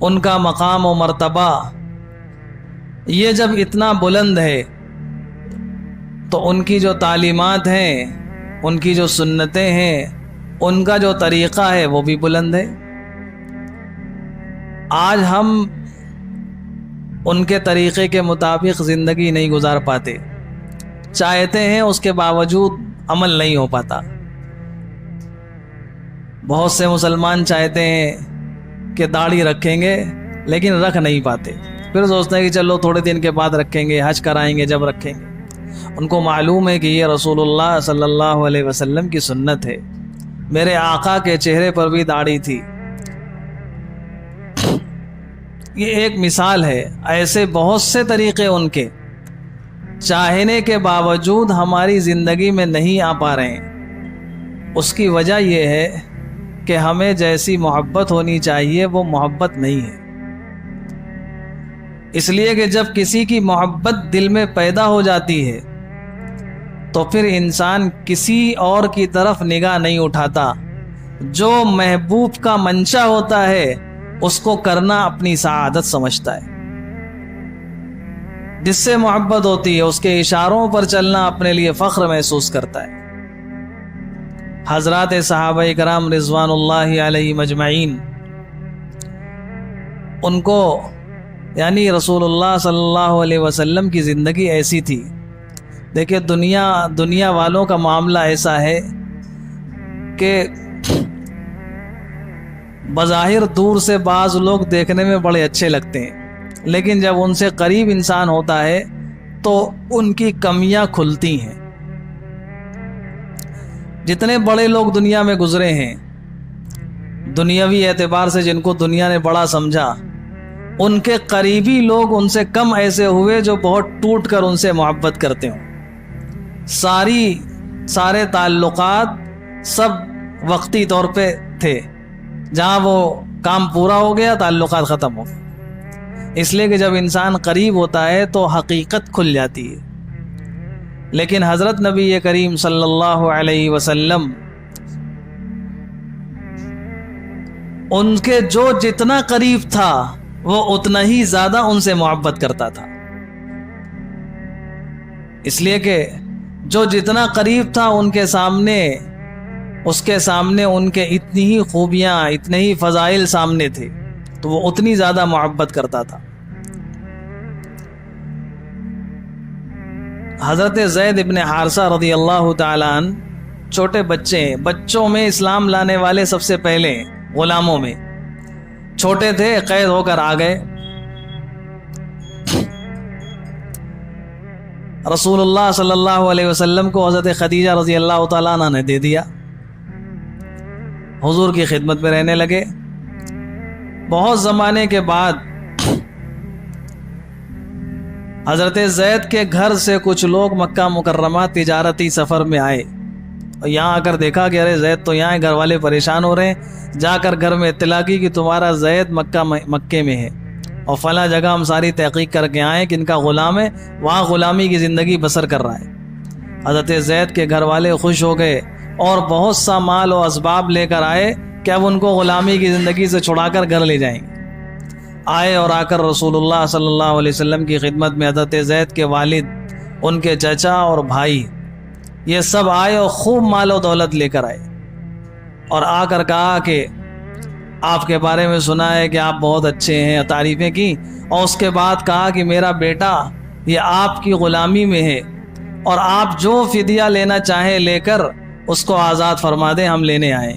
ان کا مقام و مرتبہ یہ جب اتنا بلند ہے تو ان کی جو تعلیمات ہیں، ان کی جو سنتیں ہیں، ان کا جو طریقہ ہے وہ بھی بلند ہے۔ آج ہم ان کے طریقے کے مطابق زندگی نہیں گزار پاتے، چاہتے ہیں اس کے باوجود عمل نہیں ہو پاتا۔ بہت سے مسلمان چاہتے ہیں کہ داڑھی رکھیں گے لیکن رکھ نہیں پاتے، پھر سوچتے ہیں کہ چلو تھوڑے دن کے بعد رکھیں گے، حج کرائیں گے جب رکھیں گے۔ ان کو معلوم ہے کہ یہ رسول اللہ صلی اللہ علیہ وسلم کی سنت ہے، میرے آقا کے چہرے پر بھی داڑھی تھی۔ یہ ایک مثال ہے، ایسے بہت سے طریقے ان کے چاہنے کے باوجود ہماری زندگی میں نہیں آ پا رہے ہیں۔ اس کی وجہ یہ ہے کہ ہمیں جیسی محبت ہونی چاہیے وہ محبت نہیں ہے۔ اس لیے کہ جب کسی کی محبت دل میں پیدا ہو جاتی ہے تو پھر انسان کسی اور کی طرف نگاہ نہیں اٹھاتا، جو محبوب کا منشا ہوتا ہے اس کو کرنا اپنی سعادت سمجھتا ہے۔ جس سے محبت ہوتی ہے اس کے اشاروں پر چلنا اپنے لیے فخر محسوس کرتا ہے۔ حضرات صحابہ کرام رضوان اللہ علیہ مجمعین، ان کو یعنی رسول اللہ صلی اللہ علیہ وسلم کی زندگی ایسی تھی۔ دیکھیں دنیا والوں کا معاملہ ایسا ہے کہ بظاہر دور سے بعض لوگ دیکھنے میں بڑے اچھے لگتے ہیں، لیکن جب ان سے قریب انسان ہوتا ہے تو ان کی کمیاں کھلتی ہیں۔ جتنے بڑے لوگ دنیا میں گزرے ہیں، دنیاوی اعتبار سے جن کو دنیا نے بڑا سمجھا، ان کے قریبی لوگ ان سے کم ایسے ہوئے جو بہت ٹوٹ کر ان سے محبت کرتے ہوں۔ سارے تعلقات سب وقتی طور پہ تھے، جہاں وہ کام پورا ہو گیا تعلقات ختم ہو گئے۔ اس لیے کہ جب انسان قریب ہوتا ہے تو حقیقت کھل جاتی ہے۔ لیکن حضرت نبی کریم صلی اللہ علیہ وسلم ان کے جو جتنا قریب تھا وہ اتنا ہی زیادہ ان سے محبت کرتا تھا۔ اس لیے کہ جو جتنا قریب تھا اس کے سامنے ان کے اتنی ہی خوبیاں، اتنے ہی فضائل سامنے تھے، تو وہ اتنی زیادہ محبت کرتا تھا۔ حضرت زید ابن حارثہ رضی اللہ تعالیٰ عنہ چھوٹے بچے ہیں، بچوں میں اسلام لانے والے سب سے پہلے غلاموں میں چھوٹے تھے، قید ہو کر آ گئے۔ رسول اللہ صلی اللہ علیہ وسلم کو حضرت خدیجہ رضی اللہ تعالیٰ عنہ نے دے دیا، حضور کی خدمت میں رہنے لگے۔ بہت زمانے کے بعد حضرت زید کے گھر سے کچھ لوگ مکہ مکرمہ تجارتی سفر میں آئے اور یہاں آ کر دیکھا کہ ارے زید تو یہاں گھر والے پریشان ہو رہے ہیں۔ جا کر گھر میں اطلاع کی کہ تمہارا زید مکے میں ہے اور فلاں جگہ ہم ساری تحقیق کر کے آئے کہ ان کا غلام ہے، وہاں غلامی کی زندگی بسر کر رہا ہے۔ حضرت زید کے گھر والے خوش ہو گئے اور بہت سا مال و اسباب لے کر آئے کہ اب ان کو غلامی کی زندگی سے چھڑا کر گھر لے جائیں گے۔ آئے اور آ کر رسول اللہ صلی اللہ علیہ وسلم کی خدمت میں حضرت زید کے والد، ان کے چچا اور بھائی، یہ سب آئے اور خوب مال و دولت لے کر آئے اور آ کر کہا کہ آپ کے بارے میں سنا ہے کہ آپ بہت اچھے ہیں، تعریفیں کی، اور اس کے بعد کہا کہ میرا بیٹا یہ آپ کی غلامی میں ہے اور آپ جو فدیہ لینا چاہیں لے کر اس کو آزاد فرما دیں، ہم لینے آئے۔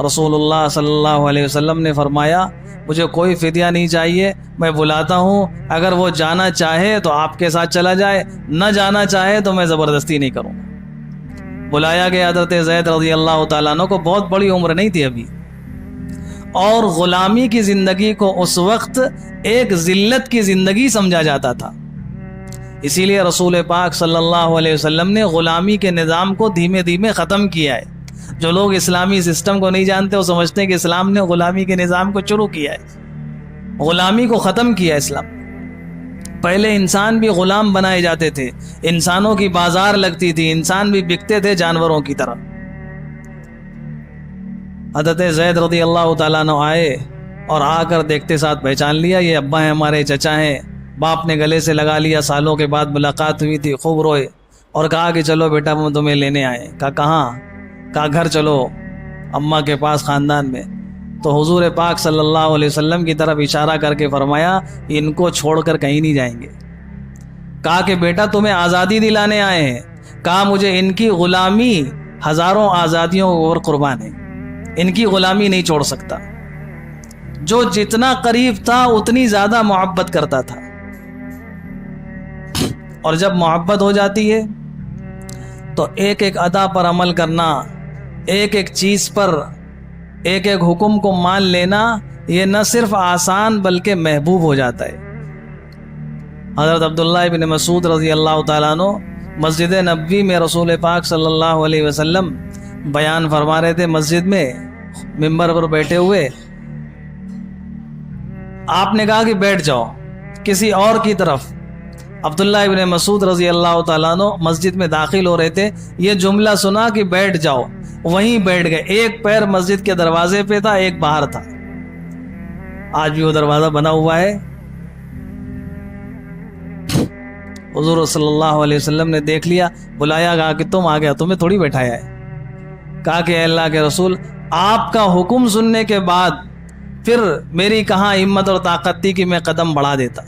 رسول اللہ صلی اللہ علیہ وسلم نے فرمایا مجھے کوئی فدیہ نہیں چاہیے، میں بلاتا ہوں، اگر وہ جانا چاہے تو آپ کے ساتھ چلا جائے، نہ جانا چاہے تو میں زبردستی نہیں کروں گا۔ بلایا گیا حضرت زید رضی اللہ تعالیٰ عنہ کو، بہت بڑی عمر نہیں تھی ابھی، اور غلامی کی زندگی کو اس وقت ایک ذلت کی زندگی سمجھا جاتا تھا۔ اسی لیے رسول پاک صلی اللہ علیہ وسلم نے غلامی کے نظام کو دھیمے دھیمے ختم کیا ہے۔ جو لوگ اسلامی سسٹم کو نہیں جانتے وہ سمجھتے ہیں کہ اسلام نے غلامی کے نظام کو شروع کیا ہے، غلامی کو ختم کیا ہے اسلام۔ پہلے انسان بھی غلام بنائے جاتے تھے، انسانوں کی بازار لگتی تھی، انسان بھی بکتے تھے جانوروں کی طرح۔ حضرت زید رضی اللہ تعالیٰ عنہ آئے اور آ کر دیکھتے ساتھ پہچان لیا یہ ابا ہیں ہمارے، چچا ہیں۔ باپ نے گلے سے لگا لیا، سالوں کے بعد ملاقات ہوئی تھی، خوب روئے اور کہا کہ چلو بیٹا ہم تمہیں لینے آئے۔ کہا کہاں؟ کہا گھر چلو اماں کے پاس، خاندان میں۔ تو حضور پاک صلی اللہ علیہ وسلم کی طرف اشارہ کر کے فرمایا ان کو چھوڑ کر کہیں نہیں جائیں گے۔ کہا کہ بیٹا تمہیں آزادی دلانے آئے ہیں۔ کہا مجھے ان کی غلامی ہزاروں آزادیوں اور قربان ہے، ان کی غلامی نہیں چھوڑ سکتا۔ جو جتنا قریب تھا اتنی زیادہ محبت کرتا تھا، اور جب محبت ہو جاتی ہے تو ایک ایک ادا پر عمل کرنا، ایک ایک چیز پر، ایک ایک حکم کو مان لینا، یہ نہ صرف آسان بلکہ محبوب ہو جاتا ہے۔ حضرت عبداللہ ابن مسعود رضی اللہ تعالیٰ عنہ مسجد نبوی میں رسول پاک صلی اللہ علیہ وسلم بیان فرما رہے تھے، مسجد میں ممبر پر بیٹھے ہوئے۔ آپ نے کہا کہ بیٹھ جاؤ کسی اور کی طرف۔ عبداللہ ابن مسعود رضی اللہ تعالیٰ عنہ مسجد میں داخل ہو رہے تھے، یہ جملہ سنا کہ بیٹھ جاؤ، وہیں بیٹھ گئے۔ ایک پیر مسجد کے دروازے پہ تھا، ایک باہر تھا۔ آج بھی وہ دروازہ بنا ہوا ہے۔ حضور صلی اللہ علیہ وسلم نے دیکھ لیا، بلایا، کہا کہ تم آ گیا، تمہیں تھوڑی بیٹھایا ہے۔ کہا کہ اے اللہ کے رسول، آپ کا حکم سننے کے بعد پھر میری کہاں ہمت اور طاقت تھی کہ میں قدم بڑھا دیتا۔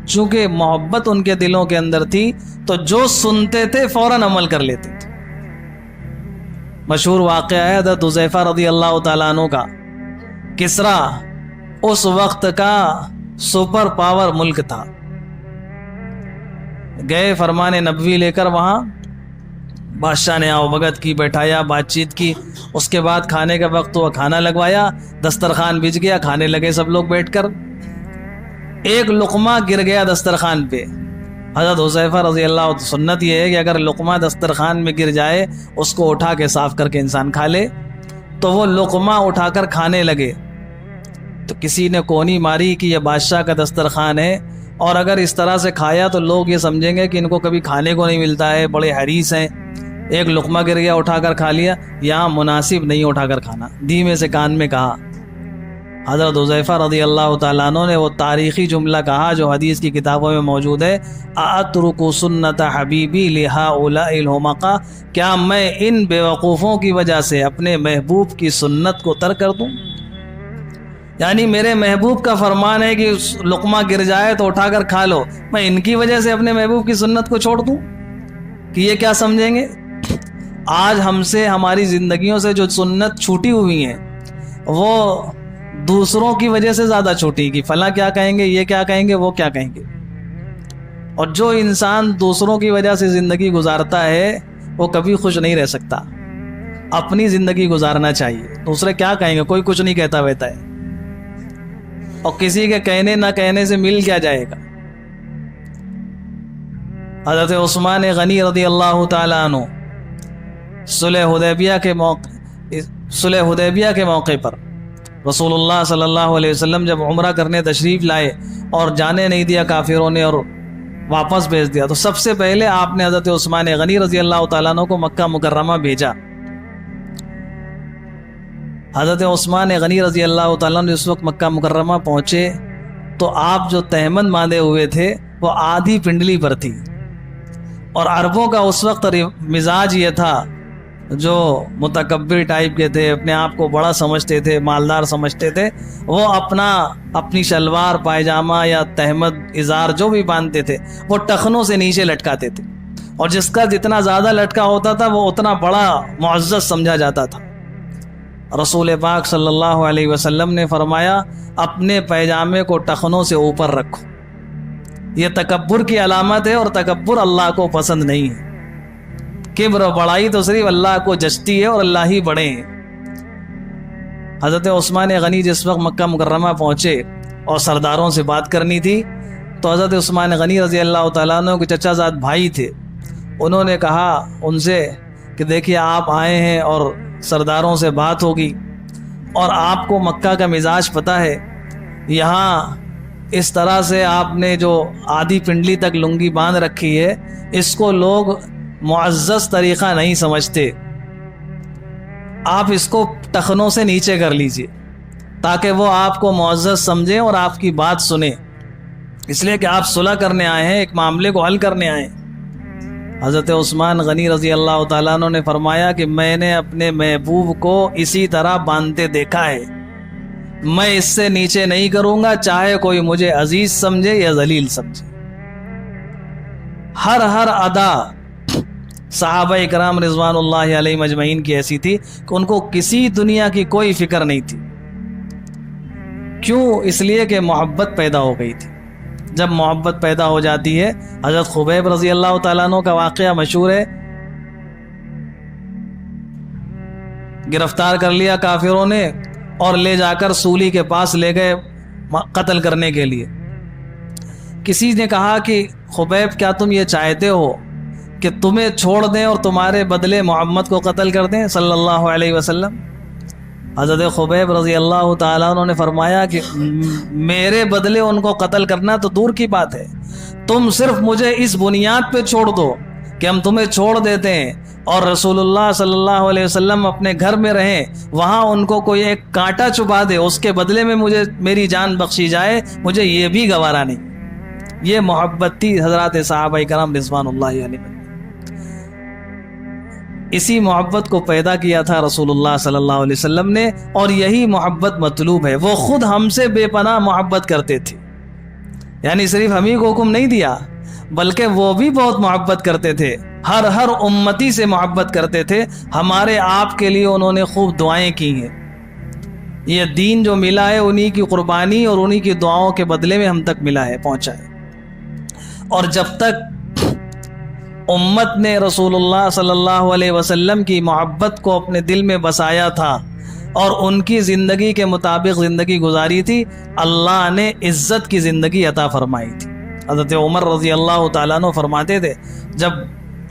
چونکہ محبت ان کے دلوں کے اندر تھی تو جو سنتے تھے فوراً عمل کر لیتے تھے۔ مشہور واقعہ ہے حضرت حذیفہ رضی اللہ تعالیٰ عنہ کا۔ کسرا اس وقت کا سپر پاور ملک تھا، گئے فرمان نبوی لے کر، وہاں بادشاہ نے آؤ بھگت کی، بیٹھایا، بات چیت کی۔ اس کے بعد کھانے کا وقت ہوا، کھانا لگوایا، دسترخوان بچ گیا، کھانے لگے سب لوگ بیٹھ کر۔ ایک لقمہ گر گیا دسترخوان پہ۔ حضرت حذیفہ رضی اللہ عنہ، سنت یہ ہے کہ اگر لقمہ دسترخوان میں گر جائے اس کو اٹھا کے صاف کر کے انسان کھا لے، تو وہ لقمہ اٹھا کر کھانے لگے تو کسی نے کونی ماری کہ یہ بادشاہ کا دسترخوان ہے، اور اگر اس طرح سے کھایا تو لوگ یہ سمجھیں گے کہ ان کو کبھی کھانے کو نہیں ملتا ہے، بڑے حریص ہیں۔ ایک لقمہ گر گیا، اٹھا کر کھا لیا، یہاں مناسب نہیں اٹھا کر کھانا۔ دھیمے سے کان میں کہا۔ حضرت حذیفہ رضی اللہ تعالیٰ عنہ نے وہ تاریخی جملہ کہا جو حدیث کی کتابوں میں موجود ہے، اَأَتْرُكُ سُنَّةَ حَبِيبِي لِهَؤُلَاءِ الْحُمَقَاءِ، کیا میں ان بے وقوفوں کی وجہ سے اپنے محبوب کی سنت کو ترک کر دوں؟ یعنی میرے محبوب کا فرمان ہے کہ لقمہ گر جائے تو اٹھا کر کھا لو، میں ان کی وجہ سے اپنے محبوب کی سنت کو چھوڑ دوں کہ یہ کیا سمجھیں گے؟ آج ہم سے، ہماری زندگیوں سے جو سنت چھوٹی ہوئی ہیں وہ دوسروں کی وجہ سے زیادہ چھوٹی، کہ فلاں کیا کہیں گے، یہ کیا کہیں گے، وہ کیا کہیں گے۔ اور جو انسان دوسروں کی وجہ سے زندگی گزارتا ہے وہ کبھی خوش نہیں رہ سکتا۔ اپنی زندگی گزارنا چاہیے، دوسرے کیا کہیں گے، کوئی کچھ نہیں کہتا رہتا ہے، اور کسی کے کہنے نہ کہنے سے مل کیا جائے گا۔ حضرت عثمان غنی رضی اللہ تعالیٰ عنہ صلح حدیبیہ کے موقع پر رسول اللہ صلی اللہ علیہ وسلم جب عمرہ کرنے تشریف لائے اور جانے نہیں دیا کافروں نے اور واپس بھیج دیا، تو سب سے پہلے آپ نے حضرت عثمان غنی رضی اللہ تعالیٰ عنہ کو مکہ مکرمہ بھیجا۔ حضرت عثمان غنی رضی اللہ تعالیٰ عنہ اس وقت مکہ مکرمہ پہنچے تو آپ جو تہمند باندھے ہوئے تھے وہ آدھی پنڈلی پر تھی، اور عربوں کا اس وقت مزاج یہ تھا، جو متکبر ٹائپ کے تھے، اپنے آپ کو بڑا سمجھتے تھے، مالدار سمجھتے تھے، وہ اپنی شلوار پائجامہ یا تہمد ازار جو بھی باندھتے تھے وہ ٹخنوں سے نیچے لٹکاتے تھے، اور جس کا جتنا زیادہ لٹکا ہوتا تھا وہ اتنا بڑا معزز سمجھا جاتا تھا۔ رسول پاک صلی اللہ علیہ وسلم نے فرمایا اپنے پیجامے کو ٹخنوں سے اوپر رکھو، یہ تکبر کی علامت ہے، اور تکبر اللہ کو پسند نہیں ہے۔ کبر و بڑائی تو صرف اللہ کو جچتی ہے اور اللہ ہی بڑے ہیں۔ حضرت عثمان غنی جس وقت مکہ مکرمہ پہنچے اور سرداروں سے بات کرنی تھی تو حضرت عثمان غنی رضی اللہ تعالیٰ عنہ کے چچا زاد بھائی تھے، انہوں نے کہا ان سے کہ دیکھیے آپ آئے ہیں اور سرداروں سے بات ہوگی، اور آپ کو مکہ کا مزاج پتہ ہے، یہاں اس طرح سے آپ نے جو آدھی پنڈلی تک لنگی باندھ رکھی ہے اس کو لوگ معزز طریقہ نہیں سمجھتے، آپ اس کو ٹخنوں سے نیچے کر لیجئے۔ تاکہ وہ آپ کو معزز سمجھیں اور آپ کی بات سنیں، اس لیے کہ آپ صلح کرنے آئے ہیں، ایک معاملے کو حل کرنے آئے ہیں۔ حضرت عثمان غنی رضی اللہ تعالیٰ عنہ نے فرمایا کہ میں نے اپنے محبوب کو اسی طرح باندھتے دیکھا ہے، میں اس سے نیچے نہیں کروں گا، چاہے کوئی مجھے عزیز سمجھے یا ذلیل سمجھے۔ ہر ادا صحابہ کرام رضوان اللہ علیہ مجمعین کی ایسی تھی کہ ان کو کسی دنیا کی کوئی فکر نہیں تھی۔ کیوں؟ اس لیے کہ محبت پیدا ہو گئی تھی۔ جب محبت پیدا ہو جاتی ہے، حضرت خبیب رضی اللہ تعالیٰ عنہ کا واقعہ مشہور ہے، گرفتار کر لیا کافروں نے اور لے جا کر سولی کے پاس لے گئے قتل کرنے کے لیے۔ کسی نے کہا کہ خبیب کیا تم یہ چاہتے ہو کہ تمہیں چھوڑ دیں اور تمہارے بدلے محمد کو قتل کر دیں صلی اللہ علیہ وسلم؟ حضرت خبیب رضی اللہ تعالیٰ عنہ نے فرمایا کہ میرے بدلے ان کو قتل کرنا تو دور کی بات ہے، تم صرف مجھے اس بنیاد پہ چھوڑ دو کہ ہم تمہیں چھوڑ دیتے ہیں اور رسول اللہ صلی اللہ علیہ وسلم اپنے گھر میں رہیں، وہاں ان کو کوئی ایک کانٹا چبھا دے، اس کے بدلے میں مجھے میری جان بخشی جائے، مجھے یہ بھی گوارا نہیں۔ یہ محبت تھی حضرات صحابہ کرام رضوان اللہ علیہ۔ اسی محبت کو پیدا کیا تھا رسول اللہ صلی اللہ علیہ وسلم نے، اور یہی محبت مطلوب ہے۔ وہ خود ہم سے بے پناہ محبت کرتے تھے، یعنی صرف ہم ہی کو حکم نہیں دیا بلکہ وہ بھی بہت محبت کرتے تھے، ہر امتی سے محبت کرتے تھے۔ ہمارے آپ کے لیے انہوں نے خوب دعائیں کی ہیں۔ یہ دین جو ملا ہے انہی کی قربانی اور انہی کی دعاؤں کے بدلے میں ہم تک ملا ہے، پہنچا ہے۔ اور جب تک امت نے رسول اللہ صلی اللہ علیہ وسلم کی محبت کو اپنے دل میں بسایا تھا اور ان کی زندگی کے مطابق زندگی گزاری تھی، اللہ نے عزت کی زندگی عطا فرمائی تھی۔ حضرت عمر رضی اللہ تعالیٰ عنہ فرماتے تھے، جب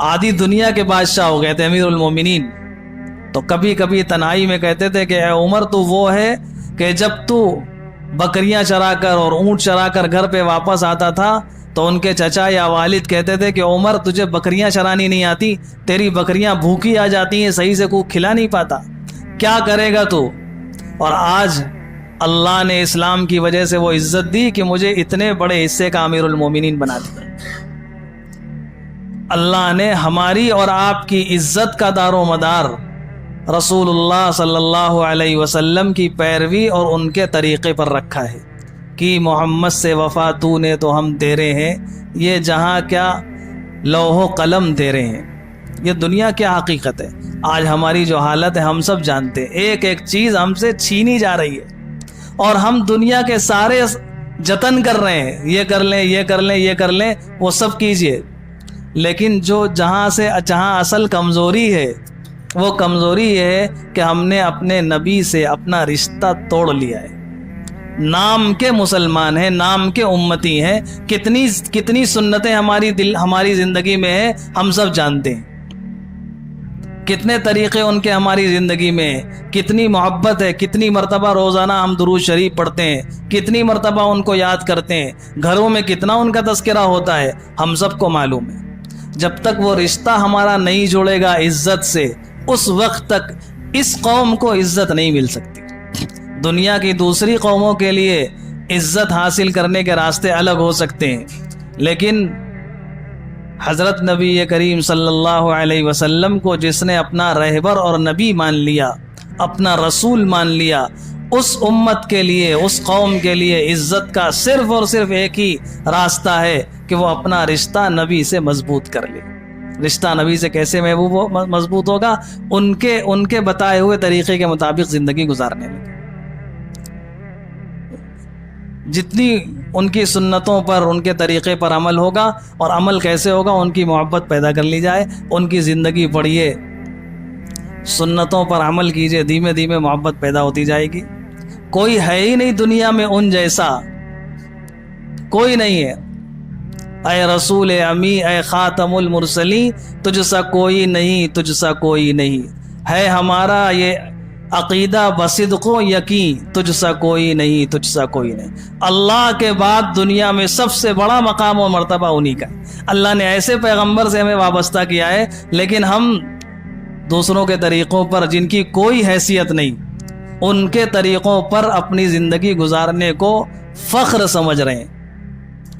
آدھی دنیا کے بادشاہ ہو گئے تھے امیر المومنین، تو کبھی کبھی تنہائی میں کہتے تھے کہ اے عمر، تو وہ ہے کہ جب تو بکریاں چرا کر اور اونٹ چرا کر گھر پہ واپس آتا تھا تو ان کے چچا یا والد کہتے تھے کہ عمر تجھے بکریاں چرانی نہیں آتی، تیری بکریاں بھوکی آ جاتی ہیں، صحیح سے کوئی کھلا نہیں پاتا، کیا کرے گا تو؟ اور آج اللہ نے اسلام کی وجہ سے وہ عزت دی کہ مجھے اتنے بڑے حصے کا امیر المومنین بنا دیا۔ اللہ نے ہماری اور آپ کی عزت کا دار و مدار رسول اللہ صلی اللہ علیہ وسلم کی پیروی اور ان کے طریقے پر رکھا ہے کہ محمد سے وفا تو نے تو ہم تیرے ہیں، یہ جہاں کیا لوح و قلم تیرے ہیں۔ یہ دنیا کیا حقیقت ہے، آج ہماری جو حالت ہے ہم سب جانتے ہیں، ایک ایک چیز ہم سے چھینی جا رہی ہے اور ہم دنیا کے سارے جتن کر رہے ہیں، یہ کر لیں یہ کر لیں یہ کر لیں، وہ سب کیجئے، لیکن جہاں اصل کمزوری ہے وہ کمزوری یہ ہے کہ ہم نے اپنے نبی سے اپنا رشتہ توڑ لیا ہے۔ نام کے مسلمان ہیں، نام کے امتی ہیں، کتنی سنتیں ہماری زندگی میں ہیں ہم سب جانتے ہیں، کتنے طریقے ان کے ہماری زندگی میں ہیں، کتنی محبت ہے، کتنی مرتبہ روزانہ ہم درود شریف پڑھتے ہیں، کتنی مرتبہ ان کو یاد کرتے ہیں، گھروں میں کتنا ان کا تذکرہ ہوتا ہے، ہم سب کو معلوم ہے۔ جب تک وہ رشتہ ہمارا نہیں جوڑے گا عزت سے، اس وقت تک اس قوم کو عزت نہیں مل سکتی۔ دنیا کی دوسری قوموں کے لیے عزت حاصل کرنے کے راستے الگ ہو سکتے ہیں، لیکن حضرت نبی کریم صلی اللہ علیہ وسلم کو جس نے اپنا رہبر اور نبی مان لیا، اپنا رسول مان لیا، اس امت کے لیے، اس قوم کے لیے عزت کا صرف اور صرف ایک ہی راستہ ہے کہ وہ اپنا رشتہ نبی سے مضبوط کر لے۔ رشتہ نبی سے کیسے مضبوط ہوگا؟ ان کے بتائے ہوئے طریقے کے مطابق زندگی گزارنے میں، جتنی ان کی سنتوں پر، ان کے طریقے پر عمل ہوگا، اور عمل کیسے ہوگا؟ ان کی محبت پیدا کر لی جائے، ان کی زندگی پڑھیے، سنتوں پر عمل کیجئے، دھیمے دھیمے محبت پیدا ہوتی جائے گی۔ کوئی ہے ہی نہیں دنیا میں ان جیسا، کوئی نہیں ہے۔ اے رسول امی، اے خاتم المرسلین، تجھ سا کوئی نہیں، تجھ سا کوئی نہیں ہے، ہمارا یہ عقیدہ بصدق و یقین، تجھ سا کوئی نہیں، تجھ سا کوئی نہیں۔ اللہ کے بعد دنیا میں سب سے بڑا مقام و مرتبہ انہی کا ہے۔ اللہ نے ایسے پیغمبر سے ہمیں وابستہ کیا ہے، لیکن ہم دوسروں کے طریقوں پر، جن کی کوئی حیثیت نہیں، ان کے طریقوں پر اپنی زندگی گزارنے کو فخر سمجھ رہے ہیں،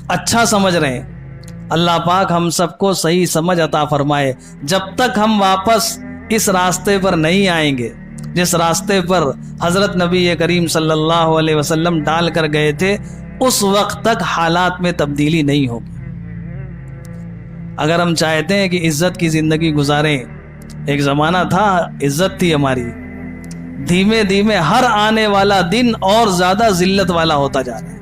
اچھا سمجھ رہے ہیں۔ اللہ پاک ہم سب کو صحیح سمجھ عطا فرمائے۔ جب تک ہم واپس اس راستے پر نہیں آئیں گے جس راستے پر حضرت نبی کریم صلی اللہ علیہ وسلم ڈال کر گئے تھے، اس وقت تک حالات میں تبدیلی نہیں ہوگی۔ اگر ہم چاہتے ہیں کہ عزت کی زندگی گزاریں، ایک زمانہ تھا عزت تھی ہماری، دھیمے دھیمے ہر آنے والا دن اور زیادہ ذلت والا ہوتا جا رہا ہے،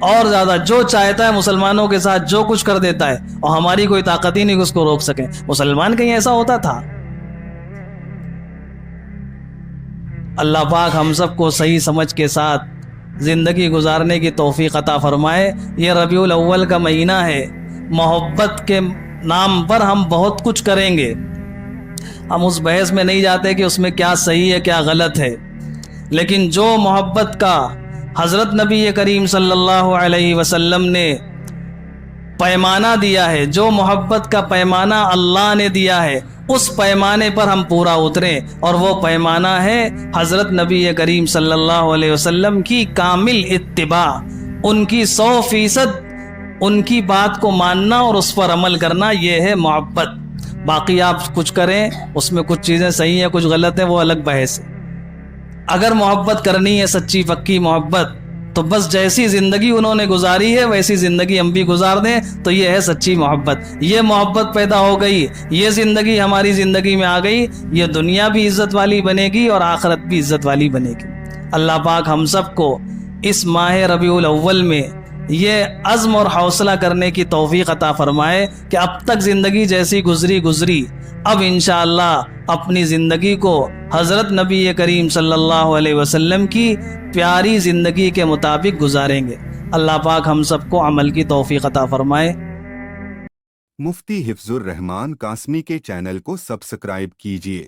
اور زیادہ جو چاہتا ہے مسلمانوں کے ساتھ جو کچھ کر دیتا ہے، اور ہماری کوئی طاقت ہی نہیں کہ اس کو روک سکیں۔ مسلمان کہیں ایسا ہوتا تھا؟ اللہ پاک ہم سب کو صحیح سمجھ کے ساتھ زندگی گزارنے کی توفیق عطا فرمائے۔ یہ ربیع الاول کا مہینہ ہے، محبت کے نام پر ہم بہت کچھ کریں گے۔ ہم اس بحث میں نہیں جاتے کہ اس میں کیا صحیح ہے کیا غلط ہے، لیکن جو محبت کا حضرت نبی کریم صلی اللہ علیہ وسلم نے پیمانہ دیا ہے، جو محبت کا پیمانہ اللہ نے دیا ہے، اس پیمانے پر ہم پورا اتریں، اور وہ پیمانہ ہے حضرت نبی کریم صلی اللہ علیہ وسلم کی کامل اتباع، ان کی 100% ان کی بات کو ماننا اور اس پر عمل کرنا، یہ ہے محبت۔ باقی آپ کچھ کریں، اس میں کچھ چیزیں صحیح ہیں کچھ غلط ہیں، وہ الگ بحث ہے۔ اگر محبت کرنی ہے سچی پکی محبت، تو بس جیسی زندگی انہوں نے گزاری ہے ویسی زندگی ہم بھی گزار دیں، تو یہ ہے سچی محبت۔ یہ محبت پیدا ہو گئی، یہ زندگی ہماری زندگی میں آ گئی، یہ دنیا بھی عزت والی بنے گی اور آخرت بھی عزت والی بنے گی۔ اللہ پاک ہم سب کو اس ماہ ربیع الاول میں یہ عزم اور حوصلہ کرنے کی توفیق عطا فرمائے کہ اب تک زندگی جیسی گزری اب انشاءاللہ اپنی زندگی کو حضرت نبی کریم صلی اللہ علیہ وسلم کی پیاری زندگی کے مطابق گزاریں گے۔ اللہ پاک ہم سب کو عمل کی توفیق عطا فرمائے۔ مفتی حفظ الرحمان قاسمی کے چینل کو سبسکرائب کیجیے۔